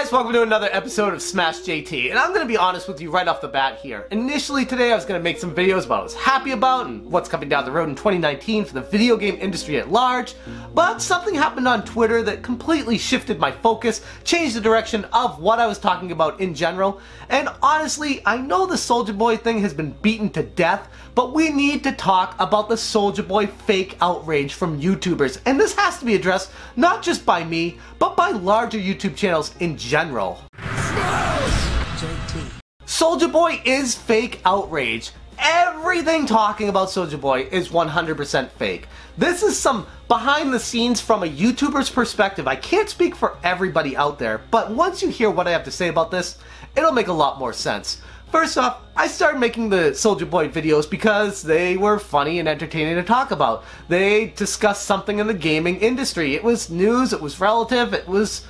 guys, welcome to another episode of Smash JT, and I'm going to be honest with you right off the bat here. Initially today I was going to make some videos about what I was happy about and what's coming down the road in 2019 for the video game industry at large, but something happened on Twitter that completely shifted my focus, changed the direction of what I was talking about in general, and honestly, I know the Soulja Boy thing has been beaten to death, but we need to talk about the Soulja Boy fake outrage from YouTubers, and this has to be addressed not just by me, but by larger YouTube channels in general. Soulja Boy is fake outrage. Everything talking about Soulja Boy is 100% fake. This is some behind the scenes from a YouTuber's perspective. I can't speak for everybody out there, but once you hear what I have to say about this, it'll make a lot more sense. First off, I started making the Soulja Boy videos because they were funny and entertaining to talk about. They discussed something in the gaming industry. It was news, it was relative, it was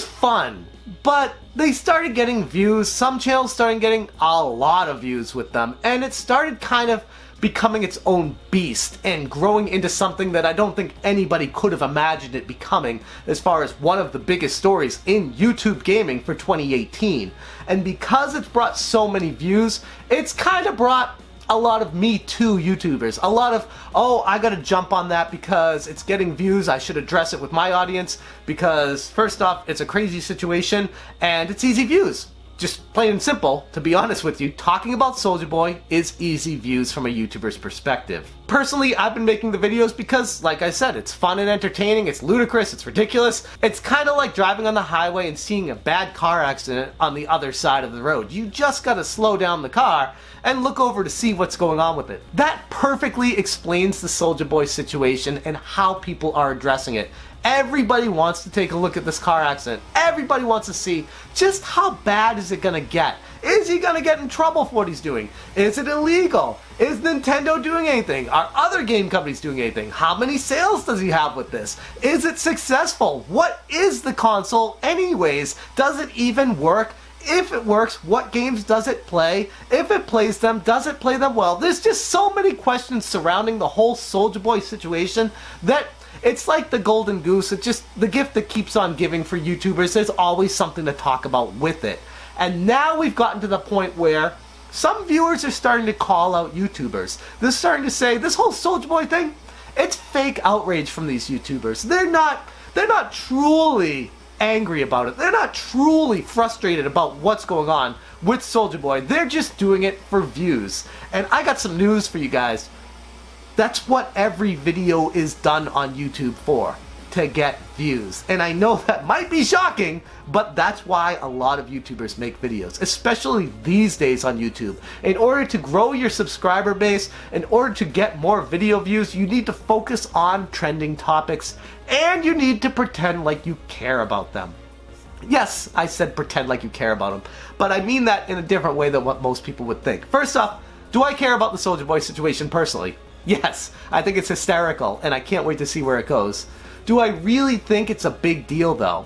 fun. But they started getting views, some channels started getting a lot of views with them, and it started kind of becoming its own beast and growing into something that I don't think anybody could have imagined it becoming as far as one of the biggest stories in YouTube gaming for 2018. And because it's brought so many views, it's kind of brought a lot of Me Too YouTubers. A lot of, oh, I gotta jump on that because it's getting views, I should address it with my audience because first off, it's a crazy situation and it's easy views. Just plain and simple, to be honest with you, talking about Soulja Boy is easy views from a YouTuber's perspective. Personally, I've been making the videos because, like I said, it's fun and entertaining, it's ludicrous, it's ridiculous. It's kind of like driving on the highway and seeing a bad car accident on the other side of the road. You just gotta slow down the car and look over to see what's going on with it. That perfectly explains the Soulja Boy situation and how people are addressing it. Everybody wants to take a look at this car accident. Everybody wants to see just how bad is it gonna get. Is he gonna get in trouble for what he's doing? Is it illegal? Is Nintendo doing anything? Are other game companies doing anything? How many sales does he have with this? Is it successful? What is the console anyways? Does it even work? If it works, what games does it play? If it plays them, does it play them well? There's just so many questions surrounding the whole Soulja Boy situation that it's like the golden goose. It's just the gift that keeps on giving for YouTubers. There's always something to talk about with it. And now we've gotten to the point where some viewers are starting to call out YouTubers. They're starting to say, this whole Soulja Boy thing, it's fake outrage from these YouTubers. They're not truly angry about it. They're not truly frustrated about what's going on with Soulja Boy. They're just doing it for views. And I got some news for you guys. That's what every video is done on YouTube for, to get views. And I know that might be shocking, but that's why a lot of YouTubers make videos, especially these days on YouTube. In order to grow your subscriber base, in order to get more video views, you need to focus on trending topics, and you need to pretend like you care about them. Yes, I said pretend like you care about them, but I mean that in a different way than what most people would think. First off, do I care about the Soulja Boy situation personally? Yes, I think it's hysterical, and I can't wait to see where it goes. Do I really think it's a big deal, though?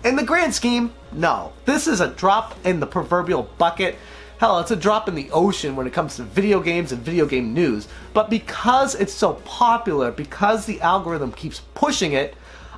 In the grand scheme, no. This is a drop in the proverbial bucket. Hell, it's a drop in the ocean when it comes to video games and video game news. But because it's so popular, because the algorithm keeps pushing it,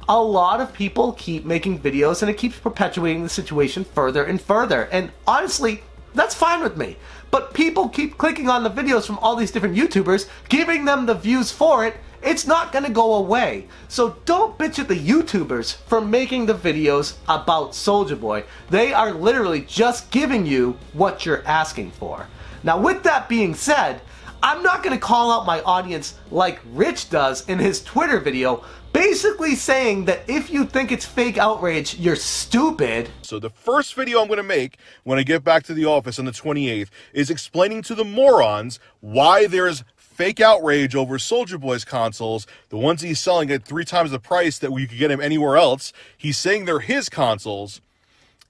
a lot of people keep making videos, and it keeps perpetuating the situation further and further. And honestly, that's fine with me. But people keep clicking on the videos from all these different YouTubers, giving them the views for it. It's not gonna go away. So don't bitch at the YouTubers for making the videos about Soulja Boy. They are literally just giving you what you're asking for. Now with that being said, I'm not gonna call out my audience like Rich does in his Twitter video, basically saying that if you think it's fake outrage, you're stupid. So the first video I'm going to make when I get back to the office on the 28th is explaining to the morons why there's fake outrage over Soulja Boy's consoles, the ones he's selling at 3 times the price that we could get him anywhere else. He's saying they're his consoles,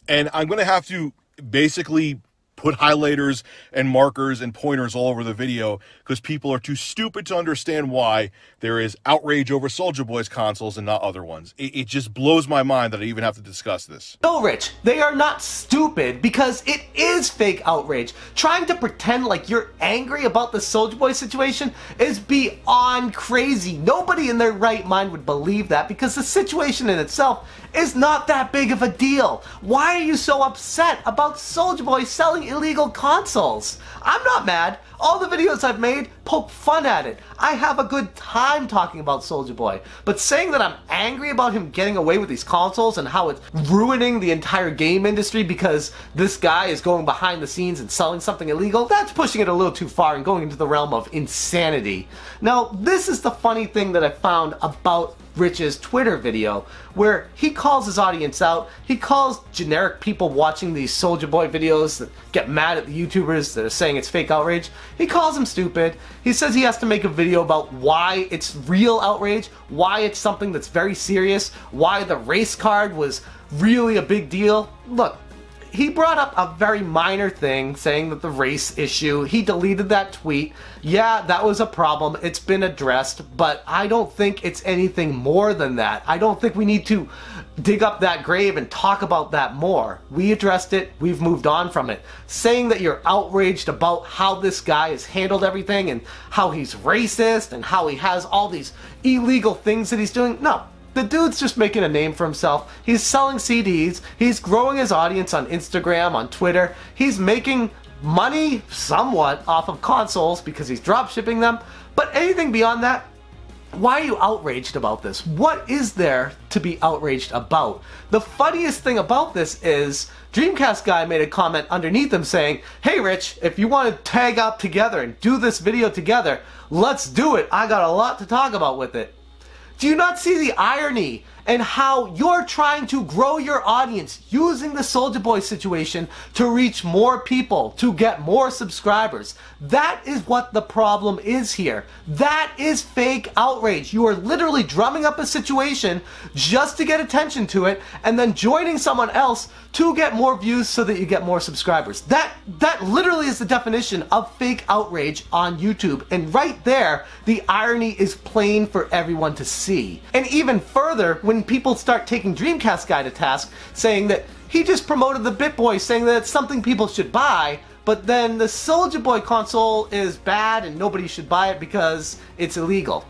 and I'm going to have to basically put highlighters and markers and pointers all over the video because people are too stupid to understand why there is outrage over Soulja Boy's consoles and not other ones. It just blows my mind that I even have to discuss this. No, Rich, they are not stupid because it is fake outrage. Trying to pretend like you're angry about the Soulja Boy situation is beyond crazy. Nobody in their right mind would believe that because the situation in itself is not that big of a deal. Why are you so upset about Soulja Boy selling illegal consoles? I'm not mad. All the videos I've made poke fun at it. I have a good time talking about Soulja Boy. But saying that I'm angry about him getting away with these consoles and how it's ruining the entire game industry because this guy is going behind the scenes and selling something illegal, that's pushing it a little too far and going into the realm of insanity. Now, this is the funny thing that I found about Rich's Twitter video, where he calls his audience out. He calls generic people watching these Soulja Boy videos that get mad at the YouTubers that are saying it's fake outrage. He calls them stupid. He says he has to make a video about why it's real outrage, why it's something that's very serious, why the race card was really a big deal. Look, he brought up a very minor thing, saying that the race issue, he deleted that tweet. Yeah, that was a problem. It's been addressed, but I don't think it's anything more than that. I don't think we need to dig up that grave and talk about that more. We addressed it. We've moved on from it. Saying that you're outraged about how this guy has handled everything and how he's racist and how he has all these illegal things that he's doing, no. The dude's just making a name for himself. He's selling CDs. He's growing his audience on Instagram, on Twitter. He's making money somewhat off of consoles because he's drop shipping them. But anything beyond that, why are you outraged about this? What is there to be outraged about? The funniest thing about this is Dreamcastguy made a comment underneath him saying, "Hey Rich, if you want to tag up together and do this video together, let's do it. I got a lot to talk about with it." Do you not see the irony and how you're trying to grow your audience using the Soulja Boy situation to reach more people, to get more subscribers? That is what the problem is here. That is fake outrage. You are literally drumming up a situation just to get attention to it and then joining someone else to get more views so that you get more subscribers. That literally is the definition of fake outrage on YouTube. And right there, the irony is plain for everyone to see. And even further, when people start taking Dreamcastguy to task, saying that he just promoted the BitBoy, saying that it's something people should buy, but then the Soulja Boy console is bad and nobody should buy it because it's illegal.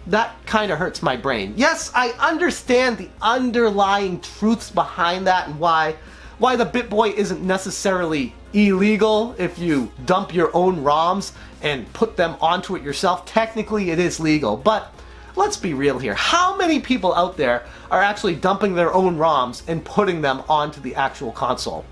That kind of hurts my brain. Yes, I understand the underlying truths behind that and why the BitBoy isn't necessarily illegal if you dump your own ROMs and put them onto it yourself. Technically, it is legal, but let's be real here. How many people out there are actually dumping their own ROMs and putting them onto the actual console?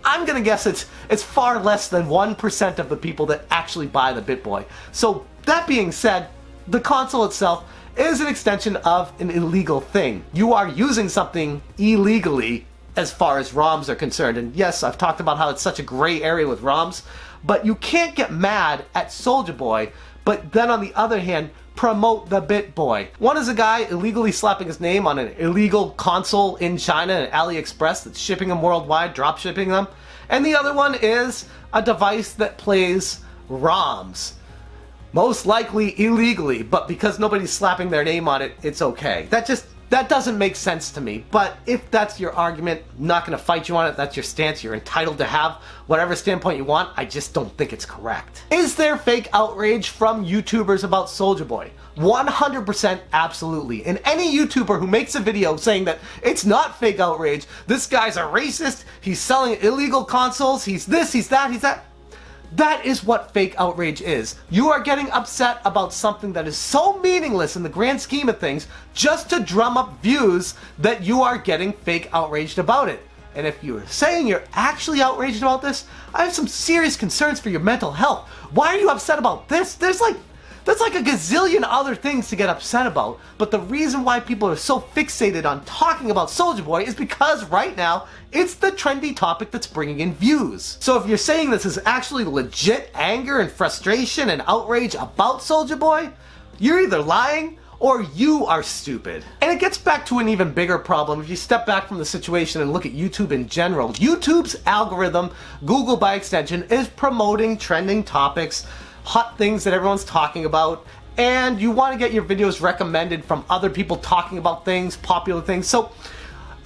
I'm gonna guess it's far less than 1% of the people that actually buy the BitBoy. So that being said, the console itself is an extension of an illegal thing. You are using something illegally as far as ROMs are concerned. And yes, I've talked about how it's such a gray area with ROMs, but you can't get mad at Soulja Boy, but then on the other hand, promote the BitBoy. One is a guy illegally slapping his name on an illegal console in China and AliExpress that's shipping them worldwide, drop shipping them. And the other one is a device that plays ROMs. Most likely illegally, but because nobody's slapping their name on it, it's okay. That doesn't make sense to me. But if that's your argument, I'm not gonna fight you on it. That's your stance. You're entitled to have whatever standpoint you want. I just don't think it's correct. Is there fake outrage from YouTubers about Soulja Boy? 100% absolutely. And any YouTuber who makes a video saying that it's not fake outrage, this guy's a racist, he's selling illegal consoles, he's this, he's that, he's that. That is what fake outrage is. You are getting upset about something that is so meaningless in the grand scheme of things just to drum up views that you are getting fake outraged about it. And if you're saying you're actually outraged about this, I have some serious concerns for your mental health. Why are you upset about this? There's like a gazillion other things to get upset about, but the reason why people are so fixated on talking about Soulja Boy is because right now, it's the trendy topic that's bringing in views. So if you're saying this is actually legit anger and frustration and outrage about Soulja Boy, you're either lying or you are stupid. And it gets back to an even bigger problem if you step back from the situation and look at YouTube in general. YouTube's algorithm, Google by extension, is promoting trending topics, hot things that everyone's talking about, and you want to get your videos recommended from other people talking about things, popular things. So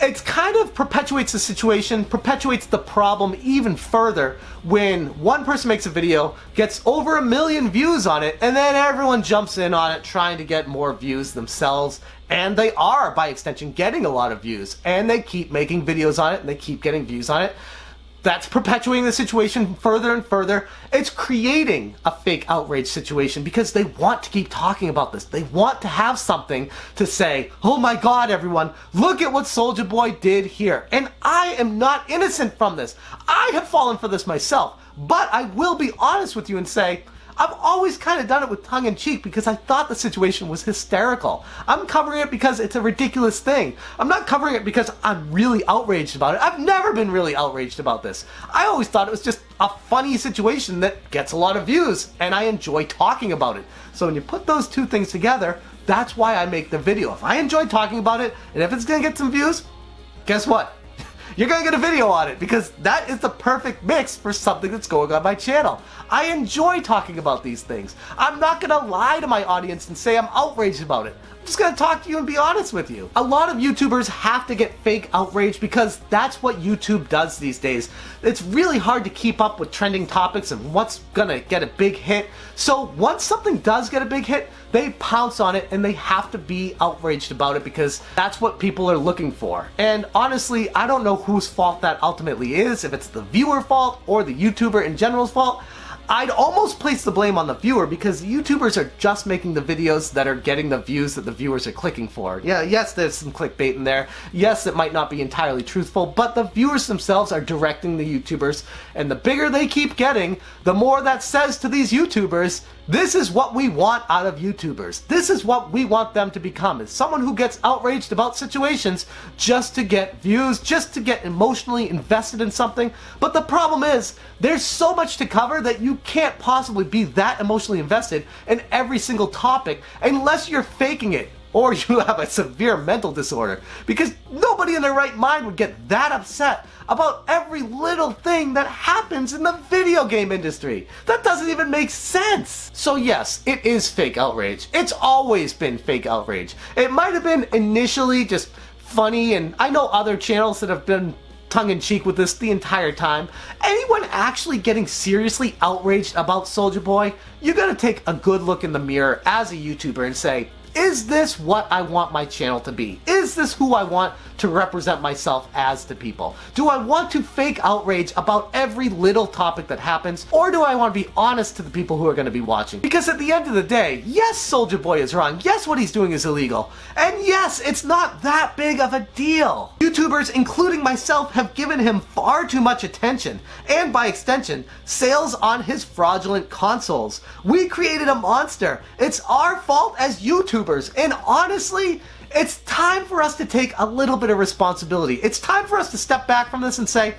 it kind of perpetuates the situation, perpetuates the problem even further when one person makes a video, gets over 1 million views on it, and then everyone jumps in on it trying to get more views themselves. And they are, by extension, getting a lot of views. And they keep making videos on it, and they keep getting views on it. That's perpetuating the situation further and further. It's creating a fake outrage situation because they want to keep talking about this. They want to have something to say, oh my god, everyone, look at what Soulja Boy did here. And I am not innocent from this. I have fallen for this myself. But I will be honest with you and say, I've always kind of done it with tongue-in-cheek because I thought the situation was hysterical. I'm covering it because it's a ridiculous thing. I'm not covering it because I'm really outraged about it. I've never been really outraged about this. I always thought it was just a funny situation that gets a lot of views, and I enjoy talking about it. So when you put those two things together, that's why I make the video. If I enjoy talking about it, and if it's gonna get some views, guess what? You're gonna get a video on it because that is the perfect mix for something that's going on my channel. I enjoy talking about these things. I'm not gonna lie to my audience and say I'm outraged about it. I'm just gonna talk to you and be honest with you. A lot of YouTubers have to get fake outrage because that's what YouTube does these days. It's really hard to keep up with trending topics and what's gonna get a big hit. So once something does get a big hit, they pounce on it and they have to be outraged about it because that's what people are looking for. And honestly, I don't know whose fault that ultimately is, if it's the viewer fault or the YouTuber in general's fault. I'd almost place the blame on the viewer because YouTubers are just making the videos that are getting the views that the viewers are clicking for. Yeah, yes, there's some clickbait in there. Yes, it might not be entirely truthful, but the viewers themselves are directing the YouTubers, and the bigger they keep getting, the more that says to these YouTubers, this is what we want out of YouTubers. This is what we want them to become, is someone who gets outraged about situations just to get views, just to get emotionally invested in something. But the problem is, there's so much to cover that you can't possibly be that emotionally invested in every single topic unless you're faking it or you have a severe mental disorder, because nobody in their right mind would get that upset about every little thing that happens in the video game industry. That doesn't even make sense. So yes, it is fake outrage. It's always been fake outrage. It might have been initially just funny, and I know other channels that have been tongue-in-cheek with this the entire time. Anyone actually getting seriously outraged about Soulja Boy, you gotta take a good look in the mirror as a YouTuber and say, is this what I want my channel to be? Is this who I want to represent myself as to people? Do I want to fake outrage about every little topic that happens, or do I want to be honest to the people who are going to be watching? Because at the end of the day, yes, Soulja Boy is wrong. Yes, what he's doing is illegal. And yes, it's not that big of a deal. YouTubers, including myself, have given him far too much attention, and by extension, sales on his fraudulent consoles. We created a monster. It's our fault as YouTubers. And honestly, it's time for us to take a little bit of responsibility. It's time for us to step back from this and say,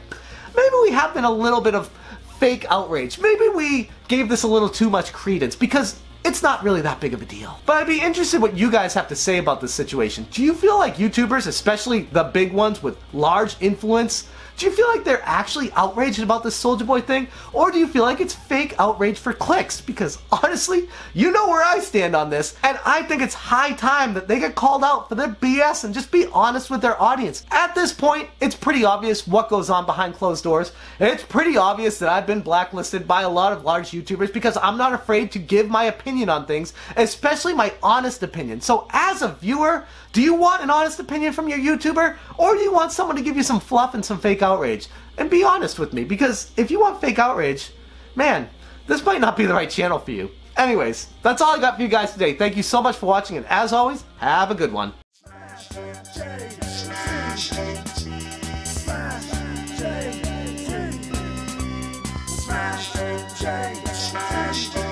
maybe we have been a little bit of fake outrage. Maybe we gave this a little too much credence because it's not really that big of a deal. But I'd be interested what you guys have to say about this situation. Do you feel like YouTubers, especially the big ones with large influence, do you feel like they're actually outraged about this Soulja Boy thing? Or do you feel like it's fake outrage for clicks? Because honestly, you know where I stand on this, and I think it's high time that they get called out for their BS and just be honest with their audience. At this point, it's pretty obvious what goes on behind closed doors. It's pretty obvious that I've been blacklisted by a lot of large YouTubers because I'm not afraid to give my opinion on things, especially my honest opinion. So as a viewer, do you want an honest opinion from your YouTuber? Or do you want someone to give you some fluff and some fake outrage? And be honest with me, because if you want fake outrage, man, this might not be the right channel for you. Anyways, that's all I got for you guys today. Thank you so much for watching, and as always, have a good one. Smash